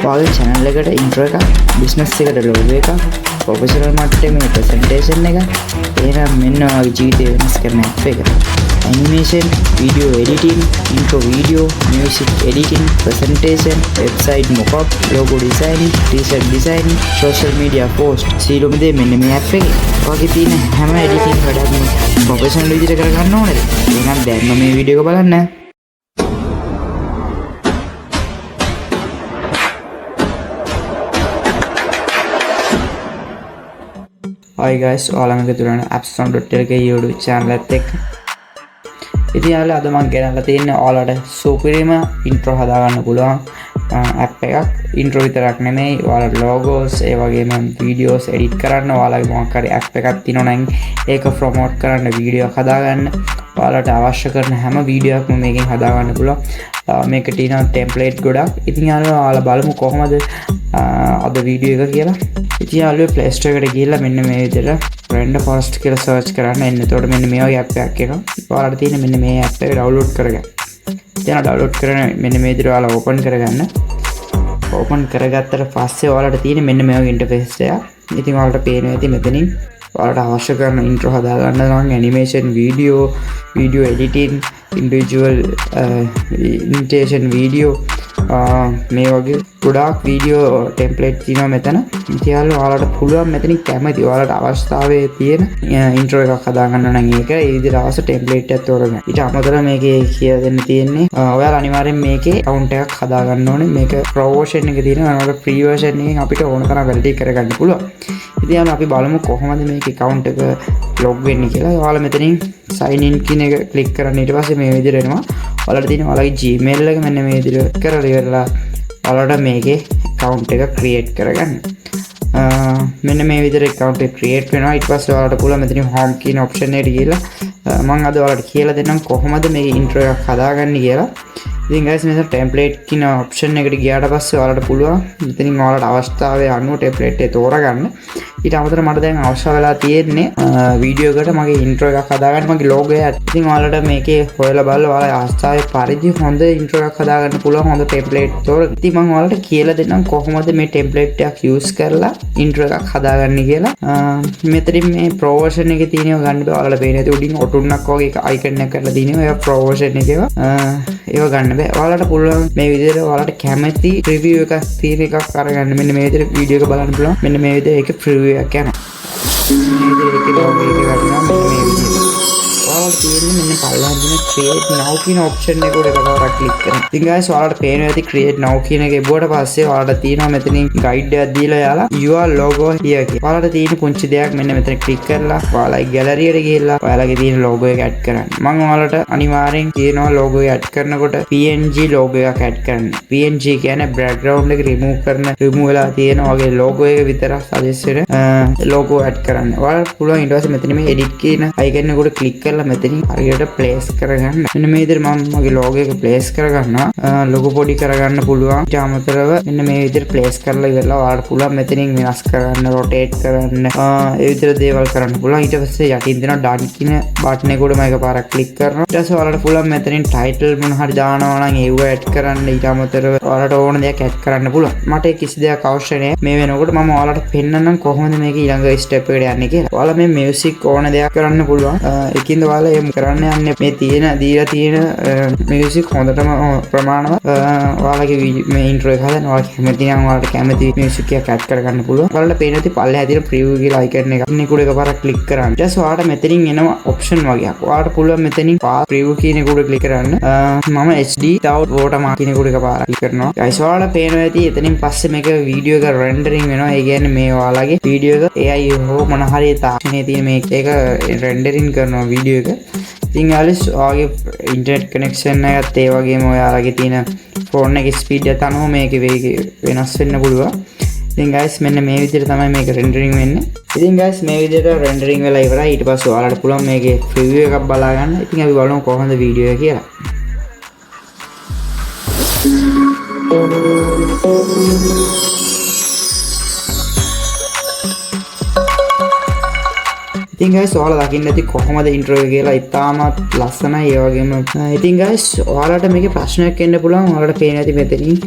ඔයාගේ channel එකට intro එකක්, business එකට logo එකක්, professional මට්ටමේ presentation එක, එහෙනම් මෙන්න ඔයාගේ ජීවිතය වෙනස් කරන app එක. Animation, video editing, intro video, music editing, presentation, website mockup, logo designing, t-shirt designing, social media post. සියලුම දේ මෙන්න මේ app එකේ. ඔයාගේ තියෙන හැම editing වැඩක්ම professional විදිහට කරගන්න ඕනේද? එහෙනම් දැන්ම මේ වීඩියෝ එක බලන්න. Hi guys, ඔයාලා මේක තුරන appstorm.lk YouTube channel එකත් එක්ක. ඉතින් යාළුවා අද මම ගෙනල්ලා තියෙන්නේ ඔයාලට සුපිරිම intro හදාගන්න පුළුවන් app එකක්. intro විතරක් නෙමෙයි, ඔයාලට logos, ඒ වගේම videos edit කරන්න, ඔයාලගේ මොකක් හරි app එකක් තියෙනවා නම් ඒක promote කරන්න, video එකක් හදාගන්න, ඔයාලට අවශ්‍ය කරන හැම video එකක්ම මේකෙන් හදාගන්න පුළුවන්. මේක තියෙන template ගොඩක්. ඉතින් යාළුවා ඔයාලා බලමු කොහොමද අද video එක කියලා. ඉතින් යාළුවා Play Store එකට ගිහලා මෙන්න මේ විදිහට Renderforest කියලා search කරන්න. එතකොට මෙන්න මේ වගේ app එකක් එනවා. ඔයාලට තියෙන මෙන්න මේ app එක download කරගන්න. ඉතින් download කරන මෙන්න මේ විදිහට ඔයාලා open කරගන්න. open කරගත්තට පස්සේ ඔයාලට තියෙන මෙන්න මේ වගේ interface එකක්. ඉතින් ඔයාලට පේනවා ඇති මෙතනින් ඔයාලට අවශ්‍ය කරන intro හදාගන්න නම් animation, video editing, individual invitation video, මේ වගේ ගොඩාක් වීඩියෝ ටෙම්ප්ලේට් තියෙනවා මෙතන. ඉතින් ඔයාලට පුළුවන් මෙතනින් කැමති ඔයාලට අවස්ථාවේ තියෙන ඉන්ට්‍රෝ එකක් හදාගන්න නම් ඒක ඒ විදිහට අවශ්‍ය ටෙම්ප්ලේට් එකක් තෝරගන්න. ඊට අමතරව මේකේ කියලා දෙන්න තියෙන්නේ ඔයාලා අනිවාර්යෙන් මේකේ account එකක් හදාගන්න ඕනේ. මේක pro version එකේ තියෙනවා. අනිවාර්යෙන් free version එකෙන් අපිට ඕන තරම් වැඩි කරගන්න පුළුවන්. ඉතින් අපි බලමු කොහොමද මේකේ account එක log වෙන්නේ කියලා. ඔයාලා මෙතනින් sign in කියන එක click කරන්න. ඊට පස්සේ මේ විදිහට එනවා. ඔයාලට තියෙන ඔයාලගේ Gmail එක මෙන්න මේ විදිහට කරලා ඉවරලා ඔයාලට මේකේ account එක create කරගන්න. මෙන්න මේ විදිහට account එක create වෙනවා. ඊට පස්සේ ඔයාලට පුළුවන් මෙතනින් home කියන option එකට ගිහලා මම අද ඔයාලට කියලා දෙන්නම් කොහොමද මේකේ intro එකක් හදාගන්නේ කියලා. ඉතින් guys මෙතන template කියන option එකට ගියාට පස්සේ ඔයාලට පුළුවන් මෙතනින් ඔයාලට අවස්ථාවේ අනුව template එක තෝරගන්න. ඊට අමතරව මට දැන් අවශ්‍ය වෙලා තියෙන්නේ වීඩියෝ එකට මගේ intro එකක් හදාගන්න, මගේ logo එක. ඉතින් ඔයාලට මේකේ හොයලා බලලා ඔයාලා අවස්ථාවේ පරිදි හොඳ intro එකක් හදාගන්න පුළුවන් හොඳ template තෝරගන්න. ඉතින් මම ඔයාලට කියලා දෙන්නම් කොහොමද මේ template එකක් use කරලා intro එකක් හදාගන්නේ කියලා. මෙතනින් මේ pro version එකේ තියෙනවා ගන්න බෑ. ඔයාලට පේන ඇති උඩින් ඔටුන්නක් වගේ icon එකක් කරලා තියෙනවා. ඒක pro version එකේව ඒව ගන්න බෑ. ඔයාලට පුළුවන් මේ විදිහට ඔයාලට කැමති review එකක් තියෙන එකක් අරගන්න. මෙන්න මේ විදිහට වීඩියෝ එක බලන්න පුළුවන්. මෙන්න මේ විදිහට ඒක preview එකක් යනවා. මේ විදිහට ඒක logo එක ගන්නවා. මෙන්න මේ විදිහට ඔයාලට තියෙන්නේ මෙන්න පල්ලෙහාම තියෙන create now කියන option එක උඩ එකපාරක් click කරන්න. ඉතින් guys ඔයාලට පේනවා ඇති create now කියන එක එබුවට පස්සේ ඔයාලට තියෙනවා මෙතනින් guide එකක් දීලා යාලා your logo here කියලා. ඔයාලට තියෙන පුංචි දෙයක් මෙන්න මෙතන click කරලා ඔයාලගේ gallery එකට ගිහලා ඔයාලගේ තියෙන logo එක add කරන්න. මම ඔයාලට අනිවාර්යෙන් කියනවා logo එක add කරනකොට PNG logo එකක් add කරන්න. PNG කියන්නේ background එක remove වෙලා තියෙන වගේ logo එක විතරක් suggest වෙන logo add කරන්න. ඔයාලට පුළුවන් ඊට පස්සේ මෙතන මේ edit කියන icon එක උඩ click කරලා මෙතනින් හරියට place කරගන්න. මෙන්න මේ විදිහට මම මගේ logo එක place කරගන්නවා. logo පොඩි කරගන්න පුළුවන්. ඊට අමතරව මෙන්න මේ විදිහට place කරලා ඉවරලා ඔයාලට පුළුවන් මෙතනින් වෙනස් කරන්න, rotate කරන්න, ඒ විදිහට දේවල් කරන්න පුළුවන්. ඊට පස්සේ යටින් දෙනවා done කියන button එක උඩ මම එකපාරක් click කරනවා. ඊට පස්සේ ඔයාලට පුළුවන් මෙතනින් title මොන හරි දානවා නම් ඒව add කරන්න. ඊට අමතරව ඔයාලට ඕන දෙයක් add කරන්න පුළුවන්. මට කිසි දෙයක් අවශ්‍ය නැහැ. මේ වෙනකොට මම ඔයාලට පෙන්නන්නම් කොහොමද මේක ඊළඟ step එකට යන්නේ කියලා. ඔයාලා මේ music ඕන දෙයක් කරන්න පුළුවන්. ඒකින්ද ඔයාලා එහෙම කරන්න යන්නේ මේ දීලා තියෙන music හොඳටම ප්‍රමාණවත් ඔයාලගේ මේ intro එක හදන්න ඔයාලා කැමති නම් ඔයාලට කැමති music එකක් add කරගන්න පුළුවන්. ඔයාලට පේන ඇති පල්ලෙහා තියෙන preview කියලා icon එක අන්න උඩ එකපාරක් click කරන්න. ඊට පස්සේ ඔයාලට මෙතනින් එනවා option වගේක්. ඔයාලට පුළුවන් මෙතනින් preview කියන එක උඩ click කරන්න. මම HD without watermark කියන එක උඩ එකපාරක් click කරනවා. guys ඔයාලට පේනවා ඇති එතනින් පස්සේ මේක වීඩියෝ එක rendering වෙනවා. ඒ කියන්නේ මේ ඔයාලගේ වීඩියෝ එක AI හෝ මොන හරි තාක්ෂණයේ තියෙන මේක rendering කරනවා වීඩියෝ එක. ඉතින් ඔයාගේ ඉන්ටර්නෙට් කනෙක්ෂන් එකත් ඒ වගේම ඔයාලගේ තියෙන ෆෝන් එකේ ස්පීඩ් එක අනුව මේකේ වේගය වෙනස් වෙන්න පුළුවන්. ඉතින් guys මෙන්න මේ විදිහට තමයි මේක rendering වෙන්නේ. ඉතින් guys මේ විදිහට rendering වෙලා ඉවරයි. ඊට පස්සේ ඔයාලට පුළුවන් මේකේ preview එකක් බලා ගන්න. ඉතින් අපි බලමු කොහොමද වීඩියෝ එක කියලා. ඉතින් guys ඔයාලා දකින්න ඇති කොහොමද intro එක කියලා ඉතාමත් ලස්සනයි ඒ වගේම ඉතින් guys ඔයාලට මේකේ ප්‍රශ්නයක් එන්න පුළුවන් ඔයාලට පේන ඇති මෙතනින්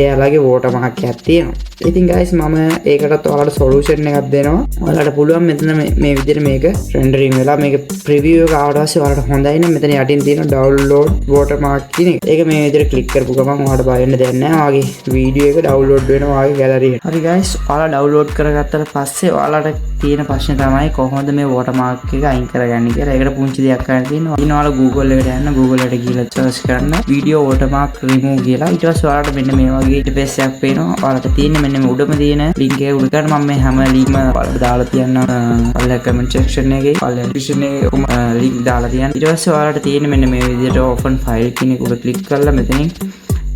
එයාලගේ watermark එකක් තියෙනවා. ඉතින් guys මම ඒකටත් ඔයාලට solution එකක් දෙනවා. ඔයාලට පුළුවන් මෙතන මේ විදිහට මේක rendering වෙලා මේක preview එක ආවට පස්සේ ඔයාලට හොඳයි නම් මෙතන යටින් තියෙන download watermark කියන එක. ඒක මේ විදිහට click කරපු ගමන් ඔයාලට බය වෙන්න දෙයක් නැහැ. ඔයාගේ video එක download වෙනවා ඔයාගේ gallery එකට. හරි guys ඔයාලා download කරගත්තට පස්සේ ඔයාලට තියෙන ප්‍රශ්නේ තමයි කොහොමද මේ watermark එක අයින් කරගන්නේ කියලා. ඒකට පුංචි දෙයක් කරන්න තියෙනවා. ඉතින් ඔයාලා Google එකට යන්න Google එකට ගිහලා search කරන්න video watermark remove කියලා. ඊට පස්සේ ඔයාලට මෙන්න මේ වගේ interface එකක් පේනවා. ඔයාලට තියෙන්නේ මෙන්න මේ උඩම තියෙන link එක උඩ කරලා මම මේ හැම link ම ඔයාලට දාලා තියන්නම් පල්ලෙහා comment section එකේ පල්ලෙහා description එකේ link දාලා තියන්න. ඊට පස්සේ ඔයාලට තියෙන්නේ මෙන්න මේ විදිහට open file කියන එක උඩ click කරලා මෙතනින්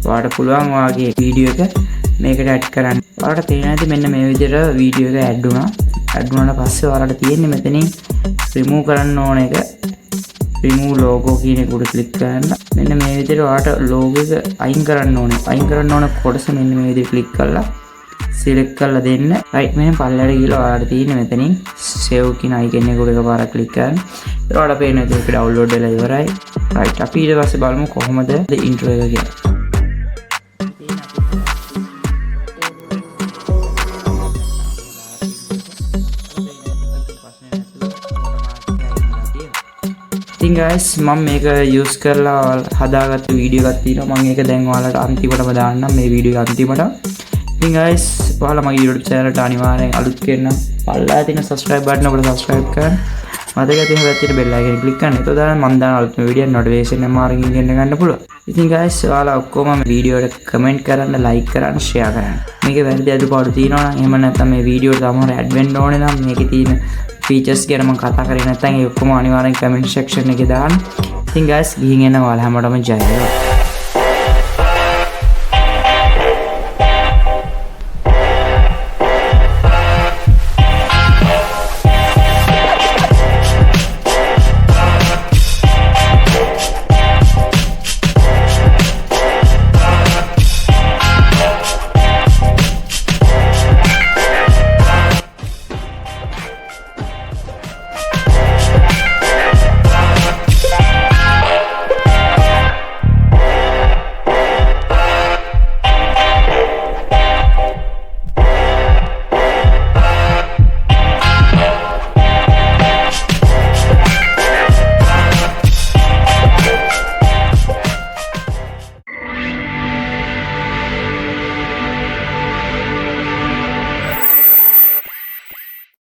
ඔයාලට පුළුවන් ඔයාගේ video එක මේකට add කරන්න. ඔයාලට පේන ඇති මෙන්න මේ විදිහට video එක add වුණා. add වුණාට පස්සේ ඔයාලට තියෙන්නේ මෙතනින් remove කරන්න ඕන එක remove logo කියන එක උඩ click කරන්න. මෙන්න මේ විදිහට ඔයාලට logo එක අයින් කරන්න ඕනේ. අයින් කරන්න ඕන කොටස මෙන්න මේ විදිහට click කරලා select කරලා දෙන්න. right මෙහෙම පල්ලෙහාට ගිහලා ඔයාලට තියෙන්නේ මෙතනින් save කියන icon එක උඩ එකපාරක් click කරන්න. ඊට ඔයාලට පේන විදිහට ඒක download වෙලා ඉවරයි. right අපි ඊට පස්සේ බලමු කොහොමද intro එක කියලා. ඉතින් guys මම මේක use කරලා හදාගත්ත වීඩියෝ එකක් තියෙනවා. මම ඒක දැන් ඔයාලට අන්තිමටම දාන්නම් මේ වීඩියෝ එක අන්තිමට. ඉතින් guys ඔයාලා මගේ YouTube channel එකට අනිවාර්යෙන් අලුත් කෙනෙක් පල්ලා තියෙන subscribe button එකට subscribe කරන්න. මතක තියාගන්න පැත්තේ bell icon click කරන්න. එතකොට තමයි මම දාන අලුත්ම වීඩියෝ notification එක මාර්ගින් ගන්න පුළුවන්. ඉතින් guys ඔයාලා ඔක්කොම මේ වීඩියෝ එකට comment කරන්න, like කරන්න, share කරන්න. මේකේ වැරදි අඩුපාඩු තියෙනවා නම් එහෙම නැත්නම් මේ වීඩියෝ එක තමයි add වෙන්න ඕනේ නම් මේකේ තියෙන features ගැන මම කතා කරේ නැත්නම් ඒ ඔක්කොම අනිවාර්යෙන් comment section එකේ දාන්න. ඉතින් guys ගිහින් එන්න ඔයාලා හැමෝටම ජය වේවා.